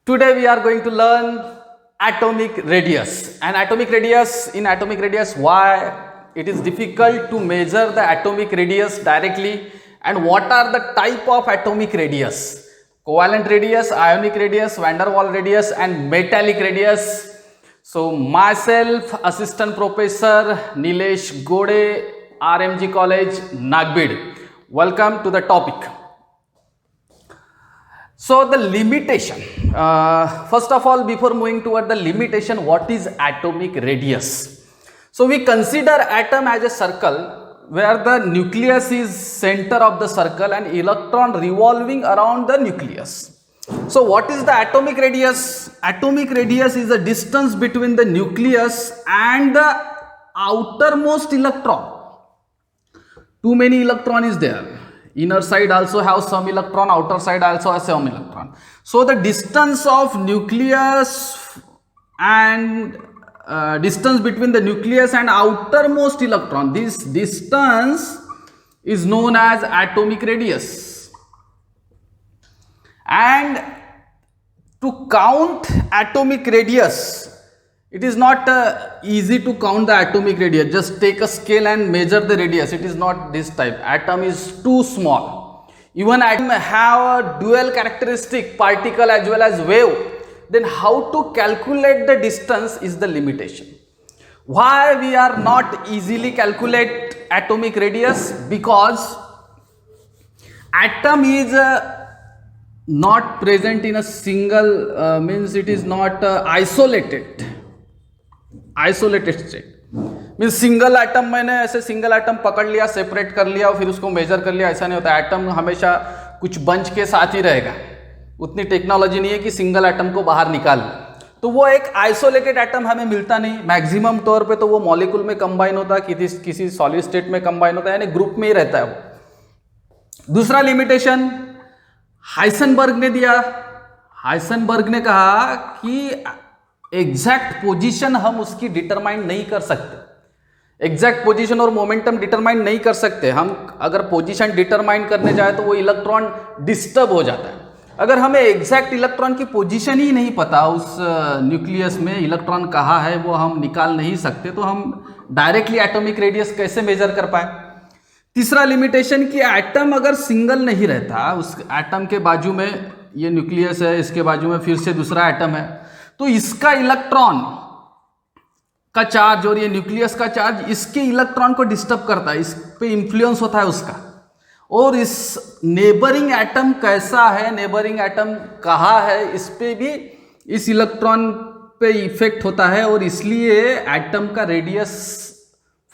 Today we are going to learn atomic radius. And in atomic radius, why it is difficult to measure the atomic radius directly, and what are the type of atomic radius: covalent radius, ionic radius, van der Waals radius, and metallic radius. So myself, Assistant Professor Nilesh Gode, RMG College, Nagbid. Welcome to the topic. So the limitation, first of all, before moving toward the limitation, what is atomic radius? So we consider atom as a circle where the nucleus is center of the circle and electron revolving around the nucleus. So what is the atomic radius? Atomic radius is the distance between the nucleus and the outermost electron. Too many electron is there. Inner side also have some electron, outer side also has some electron. So the distance of nucleus and distance between the nucleus and outermost electron, this distance is known as atomic radius. And to count atomic radius, it is not easy to count the atomic radius. Just take a scale and measure the radius. It is not this type. Atom is too small. Even atom have a dual characteristic, particle as well as wave. Then how to calculate the distance is the limitation. Why we are not easily calculate atomic radius? Because atom is not present in a single, means it is not isolated state. Means single atom, मैंने ऐसे single atom पकड़ लिया, separate कर लिया और फिर उसको major कर लिया, ऐसा नहीं होता. एटम हमेशा कुछ बंच के साथ ही रहेगा. उतनी टेक्नोलॉजी नहीं है कि सिंगल एटम को बाहर निकाल. तो वो एक आइसोलेटेड एटम हमें मिलता नहीं. मैक्सिमम तौर पे तो वो मॉलिक्यूल में कंबाइन होता है, किसी सॉलिड स्टेट में कंबाइन होता है, यानी ग्रुप में ही रहता है वो. दूसरा लिमिटेशन हाइसेनबर्ग ने दिया. हाइसेनबर्ग ने कहा कि एग्जैक्ट पोजीशन हम उसकी डिटरमाइन नहीं कर सकते. एग्जैक्ट पोजीशन और मोमेंटम डिटरमाइन नहीं कर सकते. हम अगर पोजीशन डिटरमाइन करने जाए तो वो इलेक्ट्रॉन डिस्टर्ब हो जाता है. अगर हमें एग्जैक्ट इलेक्ट्रॉन की पोजीशन ही नहीं पता, उस न्यूक्लियस में इलेक्ट्रॉन कहाँ है वो हम निकाल नहीं सकते, तो हम डायरेक्टली एटॉमिक रेडियस कैसे मेजर कर पाए. तीसरा लिमिटेशन कि एटम अगर सिंगल नहीं रहता, उस एटम के बाजू में ये न्यूक्लियस है, इसके बाजू में फिर से दूसरा एटम है, तो इसका इलेक्ट्रॉन का चार्ज और ये न्यूक्लियस का चार्ज इसके इलेक्ट्रॉन को डिस्टर्ब करता है, इस पे इंफ्लुएंस होता है उसका. और इस नेबरिंग एटम कैसा है, नेबरिंग एटम कहाँ है, इस पे भी इस इलेक्ट्रॉन पे इफेक्ट होता है, और इसलिए एटम का रेडियस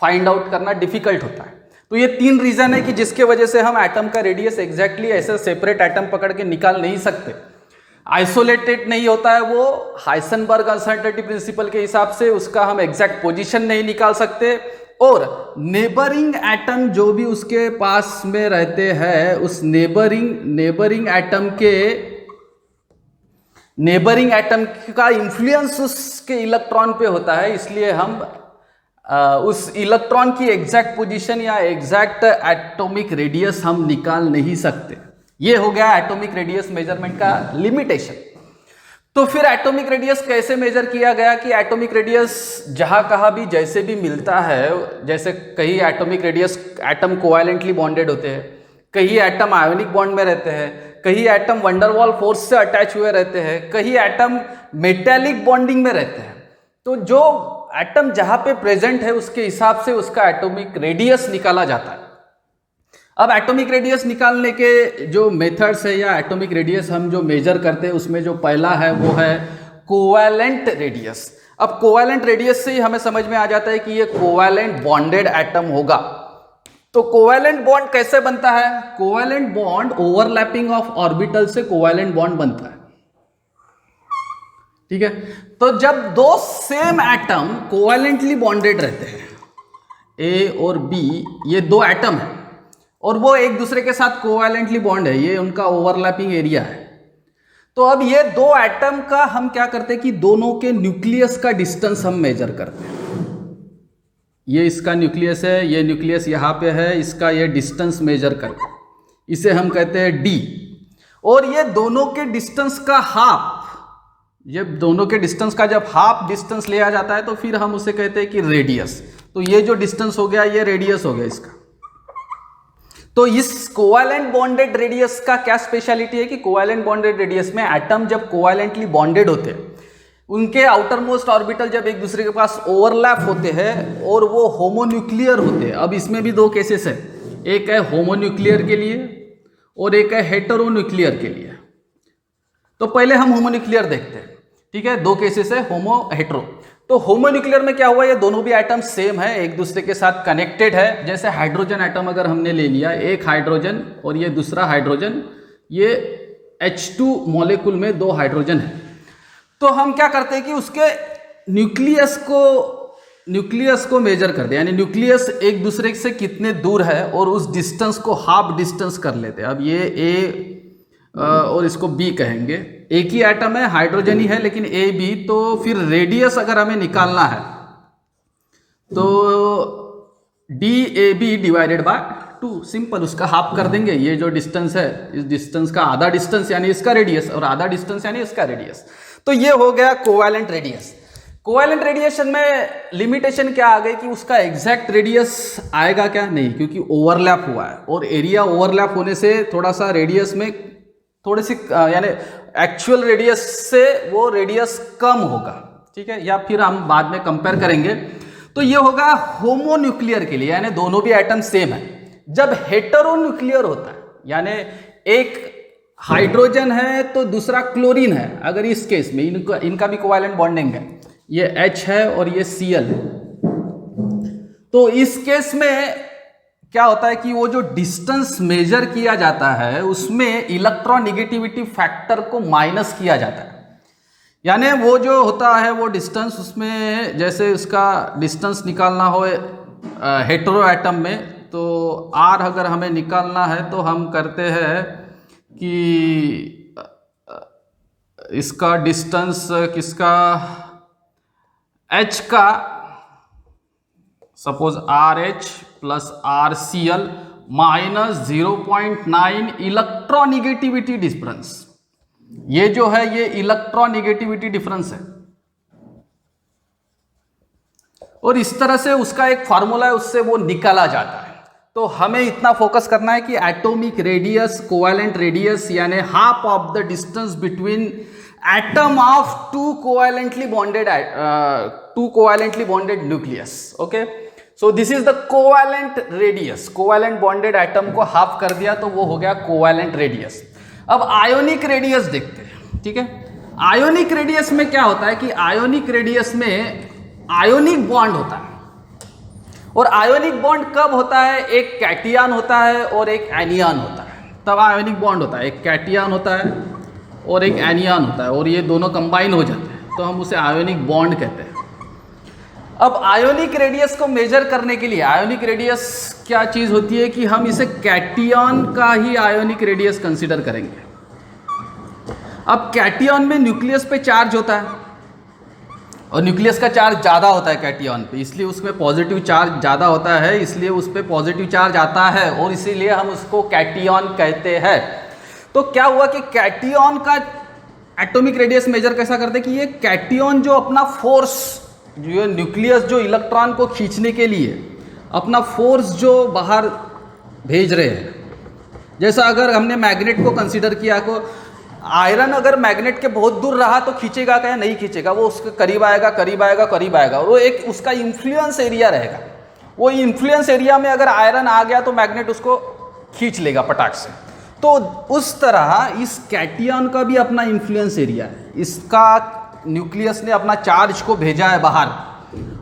फाइंड आउट करना डिफिकल्ट होता है. तो ये तीन रीजन है कि जिसके वजह से हम एटम का रेडियस एग्जैक्टली ऐसे सेपरेट एटम पकड़ के निकाल नहीं सकते. आइसोलेटेड नहीं होता है वो. हाइसेनबर्ग अनसर्टेनिटी प्रिंसिपल के हिसाब से उसका हम एग्जैक्ट पोजीशन नहीं निकाल सकते. और नेबरिंग एटम जो भी उसके पास में रहते हैं, उस नेबरिंग एटम का इंफ्लुएंस उसके इलेक्ट्रॉन पे होता है. इसलिए हम उस इलेक्ट्रॉन की एग्जैक्ट पोजीशन या एग्जैक्ट एटॉमिक रेडियस हम निकाल नहीं सकते. ये हो गया एटॉमिक रेडियस मेजरमेंट का लिमिटेशन. तो फिर एटॉमिक रेडियस कैसे मेजर किया गया कि एटॉमिक रेडियस जहां कहाँ भी जैसे भी मिलता है, जैसे कहीं atomic radius atom covalently bonded होते हैं, कहीं एटम आयोनिक बॉन्ड में रहते हैं, कहीं atom van der Waals force से अटैच हुए रहते हैं, कहीं एटम मेटेलिक बॉन्डिंग में रहते हैं. तो जो एटम जहां पे प्रेजेंट है उसके हिसाब से उसका एटॉमिक रेडियस निकाला जाता है. अब एटॉमिक रेडियस निकालने के जो मेथड्स है या एटॉमिक रेडियस हम जो मेजर करते हैं, उसमें जो पहला है वो है कोवैलेंट रेडियस. अब कोवैलेंट रेडियस से ही हमें समझ में आ जाता है कि ये कोवैलेंट बॉन्डेड एटम होगा. तो कोवैलेंट बॉन्ड कैसे बनता है? Covalent bond overlapping of orbital से कोवैलेंट बॉन्ड बनता है. ठीक है. तो जब दो सेम एटम कोवैलेंटली बॉन्डेड रहते हैं, ए और बी, ये दो एटम है और वो एक दूसरे के साथ कोवैलेंटली बॉन्ड है, ये उनका ओवरलैपिंग एरिया है. तो अब ये दो एटम का हम क्या करते हैं कि दोनों के न्यूक्लियस का डिस्टेंस हम मेजर करते हैं. ये इसका न्यूक्लियस है, ये न्यूक्लियस यहाँ पे है, इसका ये डिस्टेंस मेजर करते हैं, इसे हम कहते हैं डी. और ये दोनों के डिस्टेंस का हाफ ये दोनों के डिस्टेंस का जब हाफ डिस्टेंस लिया जाता है तो फिर हम उसे कहते हैं कि रेडियस। तो ये जो डिस्टेंस हो गया ये रेडियस हो गया इसका। तो इस कोवैलेंट बॉन्डेड रेडियस का क्या स्पेशलिटी है कि कोवैलेंट बॉन्डेड रेडियस में एटम जब कोवैलेंटली बॉन्डेड होते हैं, उनके आउटर मोस्ट ऑर्बिटल जब एक दूसरे के पास ओवरलैप होते हैं और वो होमोन्यूक्लियर होते हैं। अब इसमें भी दो केसेस है, एक है होमोन्यूक्लियर के लिए और एक है हेटेरोन्यूक्लियर के लिए। तो पहले हम होमोन्यूक्लियर देखते हैं, ठीक है। दो केसेस है, होमो हेटेरो। तो होमोन्यूक्लियर में क्या हुआ, ये दोनों भी एटम सेम है, एक दूसरे के साथ कनेक्टेड है। जैसे हाइड्रोजन एटम अगर हमने ले लिया, एक हाइड्रोजन और ये दूसरा हाइड्रोजन, ये H2 मॉलिक्यूल में दो हाइड्रोजन है। तो हम क्या करते हैं कि उसके न्यूक्लियस को मेजर कर दे, यानी न्यूक्लियस एक दूसरे से कितने दूर है और उस डिस्टेंस को हाफ डिस्टेंस कर लेते हैं। अब ये ए और इसको बी कहेंगे, एक ही एटम है, हाइड्रोजन ही है लेकिन ए बी। तो फिर रेडियस अगर हमें निकालना है तो DAB डिवाइडेड बाय 2, सिंपल, उसका हाफ कर देंगे। ये जो डिस्टेंस है, इस डिस्टेंस का आधा डिस्टेंस यानी इसका रेडियस, और आधा डिस्टेंस यानी इसका रेडियस। तो ये हो गया कोवैलेंट रेडियस। कोवैलेंट रेडिएशन में लिमिटेशन क्या आ गई कि उसका एग्जैक्ट रेडियस आएगा क्या, नहीं, क्योंकि ओवरलैप हुआ है और एरिया ओवरलैप होने से थोड़ा सा रेडियस में थोड़ी सी यानी एक्चुअल रेडियस से वो रेडियस कम होगा, ठीक है, या फिर हम बाद में कंपेयर करेंगे। तो ये होगा होमोन्यूक्लियर के लिए, यानी दोनों भी एटम सेम है। जब हेटेरोन्यूक्लियर होता है, यानी एक हाइड्रोजन है तो दूसरा क्लोरीन है, अगर इस केस में इनका भी कोवैलेंट बॉन्डिंग है, ये H है और ये Cl है, तो इस केस में क्या होता है कि वो जो डिस्टेंस मेजर किया जाता है उसमें इलेक्ट्रोनेगेटिविटी फैक्टर को माइनस किया जाता है। यानी वो जो होता है वो डिस्टेंस, उसमें जैसे उसका डिस्टेंस निकालना हो हेटेरो एटम में, तो R अगर हमें निकालना है तो हम करते हैं कि इसका डिस्टेंस किसका, H का, suppose RH plus RCl minus 0.9 electronegativity difference. ये जो है ये इलेक्ट्रोनेगेटिविटी डिफरेंस है, और इस तरह से उसका एक फार्मूला है, उससे वो निकाला जाता है। तो हमें इतना फोकस करना है कि एटॉमिक रेडियस, कोवैलेंट रेडियस, यानी half of the distance between atom of two covalently bonded nucleus. Okay, so this is the covalent radius. Covalent bonded atom को हाफ कर दिया तो वो हो गया कोवैलेंट रेडियस। अब आयोनिक रेडियस देखते हैं, ठीक है। आयोनिक रेडियस में क्या होता है कि आयोनिक रेडियस में आयोनिक बॉन्ड होता है, और आयोनिक बॉन्ड कब होता है, एक कैटियन होता है और एक एनियन होता है, तब आयोनिक बॉन्ड होता है। एक कैटियन होता है और एक एनियन होता है, और ये दोनों कंबाइन हो जाते हैं तो हम उसे आयोनिक बॉन्ड कहते हैं। अब आयोनिक रेडियस को मेजर करने के लिए, आयोनिक रेडियस क्या चीज होती है कि हम इसे कैटियन का ही आयोनिक रेडियस कंसीडर करेंगे। अब कैटियन में न्यूक्लियस पे चार्ज होता है और न्यूक्लियस का चार्ज ज़्यादा होता है कैटियन पे, इसलिए उसमें पॉजिटिव चार्ज ज़्यादा होता है, इसलिए उस पर पॉजिटिव चार्ज आता है और इसीलिए हम उसको कैटियन कहते हैं। तो क्या हुआ कि कैटियन का एटॉमिक रेडियस मेजर कैसा करते हैं कि ये कैटियन जो अपना फोर्स, जो न्यूक्लियस जो इलेक्ट्रॉन को खींचने के लिए अपना फोर्स जो बाहर भेज रहे हैं, जैसा अगर हमने मैग्नेट को कंसीडर किया, को आयरन अगर मैग्नेट के बहुत दूर रहा तो खींचेगा क्या, नहीं खींचेगा, वो उसके करीब आएगा करीब आएगा करीब आएगा, और वो एक उसका इन्फ्लुएंस एरिया रहेगा। वो इन्फ्लुएंस एरिया में अगर आयरन आ गया तो मैग्नेट उसको खींच लेगा पटाख से। तो उस तरह इस कैटियन का भी अपना इन्फ्लुएंस एरिया है। इसका न्यूक्लियस ने अपना चार्ज को भेजा है बाहर,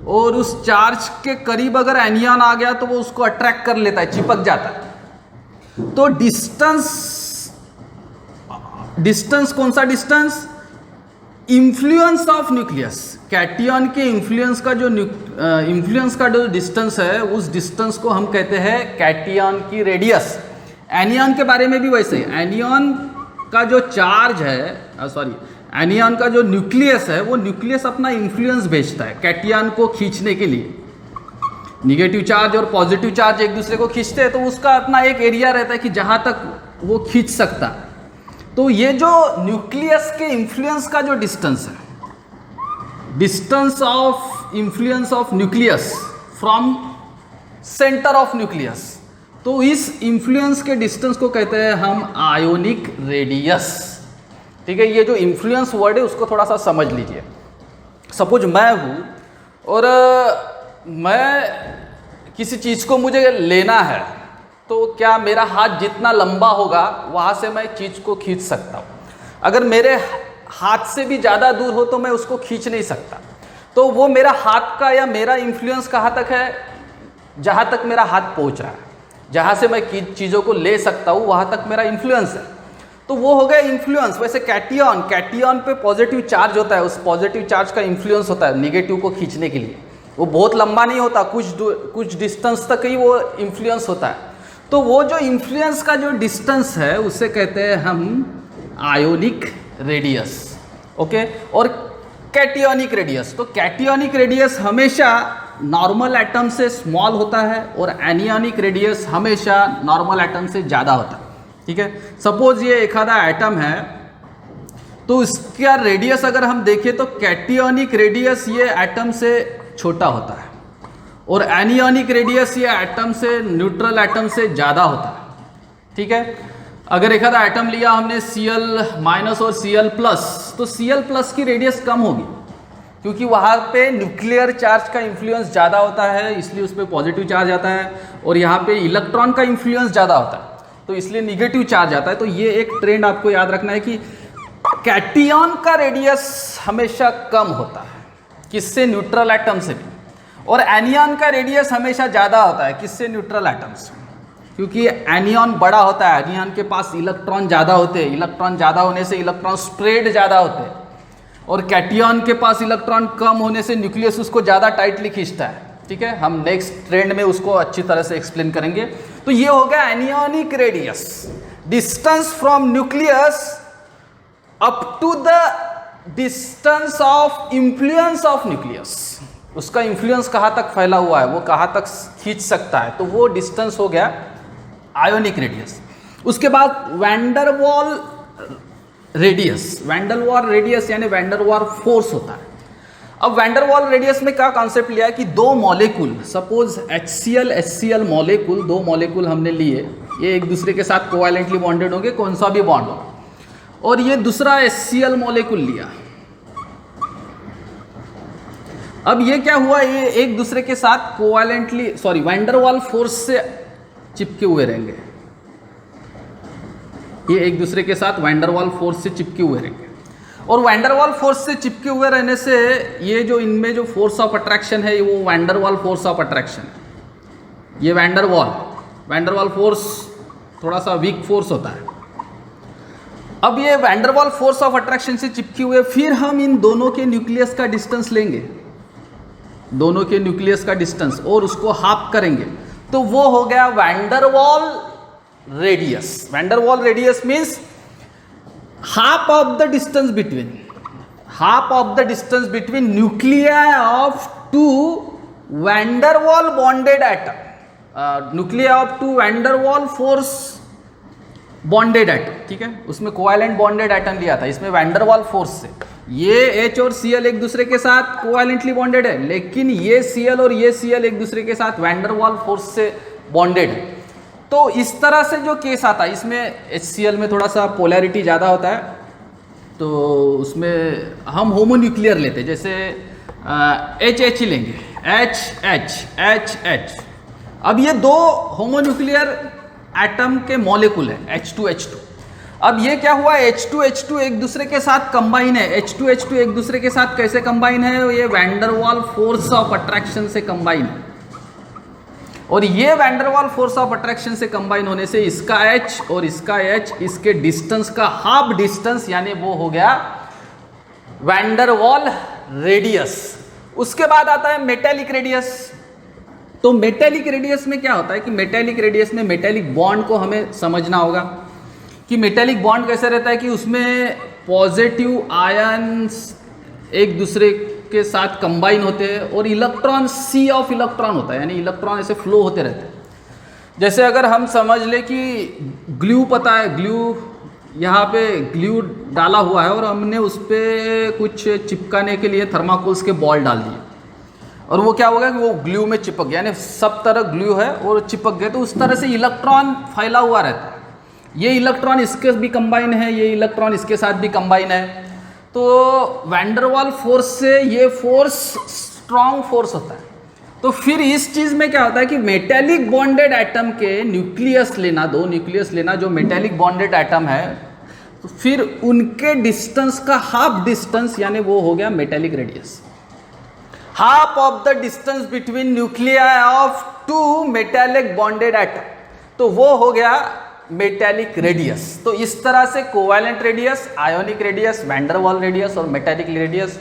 और उस चार्ज के करीब अगर एनियन आ गया तो वो उसको अट्रैक्ट कर लेता है, चिपक जाता है। तो डिस्टेंस कौन सा डिस्टेंस, इन्फ्लुएंस ऑफ न्यूक्लियस, कैटियन के इन्फ्लुएंस का जो डिस्टेंस है, उस डिस्टेंस को हम कहते हैं कैटियन की रेडियस। एनियन के बारे में भी वैसे ही, एनियन का जो चार्ज है, एनियन का जो न्यूक्लियस है, वो न्यूक्लियस अपना इन्फ्लुएंस भेजता है कैटियन को खींचने के लिए। निगेटिव चार्ज और पॉजिटिव चार्ज एक दूसरे को खींचते हैं, तो उसका अपना एक एरिया रहता है कि जहां तक वो खींच सकता है। तो ये जो न्यूक्लियस के इन्फ्लुएंस का जो डिस्टेंस है, distance of influence of nucleus from centre of nucleus, तो इस इन्फ्लुएंस के डिस्टेंस को कहते हैं हम आयोनिक रेडियस। ठीक है, ये जो इन्फ्लुएंस वर्ड है उसको थोड़ा सा समझ लीजिए। सपोज मैं हूँ और मैं किसी चीज़ को मुझे लेना है, तो क्या मेरा हाथ जितना लंबा होगा वहाँ से मैं चीज़ को खींच सकता हूँ। अगर मेरे हाथ से भी ज़्यादा दूर हो तो मैं उसको खींच नहीं सकता। तो वो मेरा हाथ का या मेरा इन्फ्लुएंस कहाँ तक है, जहाँ तक मेरा हाथ पहुँच रहा है, जहाँ से मैं चीज़ों को ले सकता हूँ वहाँ तक मेरा इन्फ्लुएंस है। तो वो हो गया इन्फ्लुएंस। वैसे कैटियन पे पॉजिटिव चार्ज होता है, उस पॉजिटिव चार्ज का इन्फ्लुएंस होता है निगेटिव को खींचने के लिए। वो बहुत लंबा नहीं होता, कुछ डिस्टेंस तक ही वो इन्फ्लुएंस होता है। तो वो जो इन्फ्लुएंस का जो डिस्टेंस है उसे कहते हैं हम आयोनिक रेडियस। ओके, और कैटियनिक रेडियस, तो कैटियनिक रेडियस हमेशा नॉर्मल एटम से स्मॉल होता है और एनियनिक रेडियस हमेशा नॉर्मल एटम से ज़्यादा होता है। ठीक है, सपोज ये एक आधा एटम है, तो इसका रेडियस अगर हम देखें तो कैटियनिक रेडियस ये एटम से छोटा होता है और एनियनिक रेडियस ये एटम से, न्यूट्रल एटम से ज़्यादा होता है। ठीक है, अगर एक आधा एटम लिया हमने Cl- और Cl+, तो Cl+ की रेडियस कम होगी क्योंकि वहाँ पे न्यूक्लियर चार्ज का इन्फ्लुएंस ज़्यादा होता है, इसलिए उस पर पॉजिटिव चार्ज आता है, और यहाँ पे इलेक्ट्रॉन का इन्फ्लुएंस ज़्यादा होता है तो इसलिए निगेटिव चार्ज आता है। तो ये एक ट्रेंड आपको याद रखना है कि कैटियन का रेडियस हमेशा कम होता है, किससे, न्यूट्रल एटम से भी, और एनियन का रेडियस हमेशा ज़्यादा होता है, किससे, न्यूट्रल एटम से, क्योंकि एनियन बड़ा होता है, एनियन के पास इलेक्ट्रॉन ज़्यादा होते हैं, इलेक्ट्रॉन ज़्यादा होने से इलेक्ट्रॉन स्प्रेड ज़्यादा होते हैं, और कैटियन के पास इलेक्ट्रॉन कम होने से न्यूक्लियस उसको ज़्यादा टाइटली खींचता है। ठीक है, हम नेक्स्ट ट्रेंड में उसको अच्छी तरह से एक्सप्लेन करेंगे। तो ये हो गया anionic radius, distance from nucleus up to the distance of influence of nucleus. उसका इन्फ्लुएंस कहाँ तक फैला हुआ है, वो कहाँ तक खींच सकता है, तो वो डिस्टेंस हो गया आयोनिक रेडियस। उसके बाद वैंडरवाल रेडियस, वैंडरवाल रेडियस यानी वैंडरवाल फोर्स होता है। अब वैंडरवाल रेडियस में क्या कॉन्सेप्ट लिया है कि दो मॉलिक्यूल, सपोज HCl मॉलिक्यूल, दो मॉलिक्यूल हमने लिए, ये एक दूसरे के साथ कोवैलेंटली बॉन्डेड होंगे, कौन सा भी बॉन्ड हो, और ये दूसरा HCl मॉलिक्यूल लिया। अब ये क्या हुआ, ये एक दूसरे के साथ कोवैलेंटली, वैंडरवाल फोर्स से चिपके हुए रहेंगे, ये एक दूसरे के साथ वैंडरवाल फोर्स से चिपके हुए रहेंगे, और वैंडरवाल फोर्स से चिपके हुए रहने से ये जो इनमें जो फोर्स ऑफ अट्रैक्शन है वो वैंडरवाल फोर्स ऑफ अट्रैक्शन है। ये वैंडरवाल फोर्स थोड़ा सा वीक फोर्स होता है। अब ये वैंडरवाल फोर्स ऑफ अट्रैक्शन से चिपके हुए, फिर हम इन दोनों के न्यूक्लियस का डिस्टेंस लेंगे, दोनों के न्यूक्लियस का डिस्टेंस, और उसको हाफ करेंगे, तो वो हो गया van der Waals radius. Van der Waals radius means half of the distance between nuclei of two van der Waal bonded atom, nuclei of two van der Waal force bonded atom। ठीक है, उसमें कोवैलेंट बॉन्डेड एटम लिया था, इसमें वैन डर वाल फोर्स से ये H और Cl एक दूसरे के साथ कोवैलेंटली बॉन्डेड है, लेकिन ये Cl और ये Cl एक दूसरे के साथ वैन डर वाल फोर्स से बॉन्डेड है। तो इस तरह से जो केस आता है, इसमें HCl में थोड़ा सा पोलैरिटी ज़्यादा होता है, तो उसमें हम होमोन्यूक्लियर लेते हैं, जैसे HH लेंगे, HH। अब ये दो होमोन्यूक्लियर एटम के मॉलिक्यूल है H2H2। अब ये क्या हुआ, H2H2 एक दूसरे के साथ कंबाइन है। H2H2 एक दूसरे के साथ कैसे कंबाइन है, ये van der Waal force of attraction से कंबाइन है, और ये van der Waal force of attraction से कंबाइन होने से इसका H और इसका H, इसके डिस्टेंस का हाफ डिस्टेंस, यानी वो हो गया वैन डर वाल रेडियस। उसके बाद आता है मेटेलिक रेडियस। तो मेटेलिक रेडियस में क्या होता है कि मेटेलिक रेडियस में मेटेलिक बॉन्ड को हमें समझना होगा कि मेटेलिक बॉन्ड कैसे रहता है, कि उसमें पॉजिटिव आयन्स एक दूसरे के साथ कंबाइन होते हैं और इलेक्ट्रॉन सी ऑफ इलेक्ट्रॉन होता है, यानी इलेक्ट्रॉन ऐसे फ्लो होते रहते हैं। जैसे अगर हम समझ ले कि ग्लू, पता है ग्लू, यहाँ पे ग्लू डाला हुआ है और हमने उस पर कुछ चिपकाने के लिए थर्माकोल्स के बॉल डाल दिए और वो क्या होगा कि वो ग्लू में चिपक गया, यानी सब तरह ग्लू है और चिपक गए। तो उस तरह से इलेक्ट्रॉन फैला हुआ रहता है। ये इलेक्ट्रॉन इसके भी कंबाइन है, ये इलेक्ट्रॉन इसके साथ भी कंबाइन है। तो वैंडरवाल फोर्स से ये फोर्स स्ट्रॉन्ग फोर्स होता है। तो फिर इस चीज़ में क्या होता है कि मेटेलिक बॉन्डेड एटम के न्यूक्लियस लेना, 2 न्यूक्लियस लेना जो मेटेलिक बॉन्डेड एटम है, तो फिर उनके डिस्टेंस का हाफ डिस्टेंस, यानी वो हो गया metallic radius. Half of the distance between nuclei of 2 metallic bonded atom, तो वो हो गया मेटेलिक रेडियस। तो इस तरह से covalent radius, ionic radius, van der Waals radius और मेटेलिक रेडियस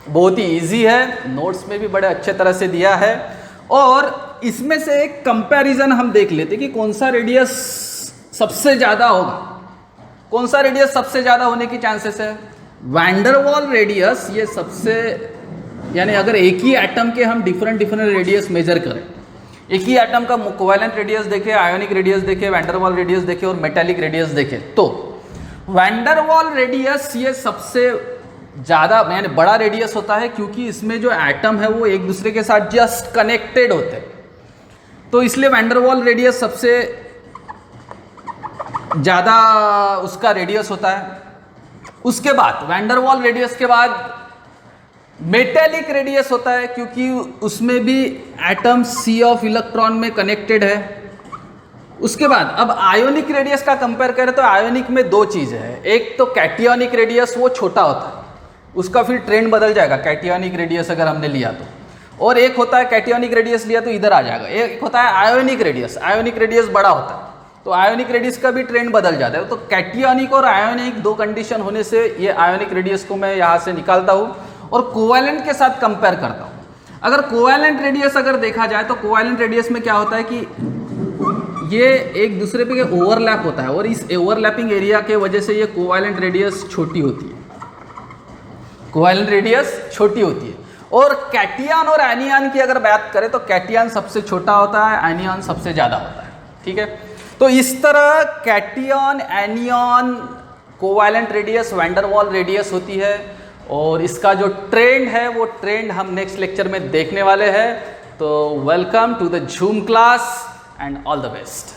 बहुत ही इजी है, नोट्स में भी बड़े अच्छे तरह से दिया है। और इसमें से एक कंपैरिजन हम देख लेते कि कौन सा रेडियस सबसे ज़्यादा होगा, कौन सा रेडियस सबसे ज़्यादा होने की चांसेस है। वैंडरवाल रेडियस ये सबसे, यानी अगर एक ही एटम के हम डिफरेंट रेडियस मेजर करें, एक ही एटम का कोवैलेंट रेडियस देखें, आयोनिक रेडियस देखें, वैंडरवाल रेडियस देखें और मेटेलिक रेडियस देखें, तो वैंडरवाल रेडियस ये सबसे ज़्यादा यानी बड़ा रेडियस होता है, क्योंकि इसमें जो एटम है वो एक दूसरे के साथ जस्ट कनेक्टेड होते हैं। तो इसलिए वैंडरवाल रेडियस सबसे ज़्यादा उसका रेडियस होता है। उसके बाद वैंडरवाल रेडियस के बाद मेटेलिक रेडियस होता है, क्योंकि उसमें भी एटम सी ऑफ इलेक्ट्रॉन में कनेक्टेड है। उसके बाद अब आयोनिक रेडियस का कंपेयर करें तो आयोनिक में 2 चीज़ें हैं। एक तो कैटियोनिक रेडियस, वो छोटा होता है, उसका फिर ट्रेंड बदल जाएगा कैटियोनिक रेडियस अगर हमने लिया तो। और एक होता है कैटियोनिक रेडियस लिया तो इधर आ जाएगा। एक होता है आयोनिक रेडियस, आयोनिक रेडियस बड़ा होता है, तो आयोनिक रेडियस का भी ट्रेंड बदल जाता है। तो कैटियोनिक और आयोनिक 2 कंडीशन होने से ये आयोनिक रेडियस को मैं यहाँ से निकालता हूँ और कोवैलेंट के साथ कंपेयर करता हूँ। अगर कोवैलेंट रेडियस अगर देखा जाए तो कोवैलेंट रेडियस में क्या होता है कि ये एक दूसरे पे ओवरलैप होता है और इस ओवरलैपिंग एरिया के वजह से ये कोवैलेंट रेडियस छोटी होती है, कोवैलेंट रेडियस छोटी होती है। और कैटियन और एनियन की अगर बात करें तो कैटियन सबसे छोटा होता है, एनियन सबसे ज़्यादा होता है। ठीक है, तो इस तरह कैटियन, anion, covalent radius, van der Waals radius होती है। और इसका जो ट्रेंड है वो ट्रेंड हम नेक्स्ट लेक्चर में देखने वाले हैं। तो वेलकम टू द झूम class and all the best.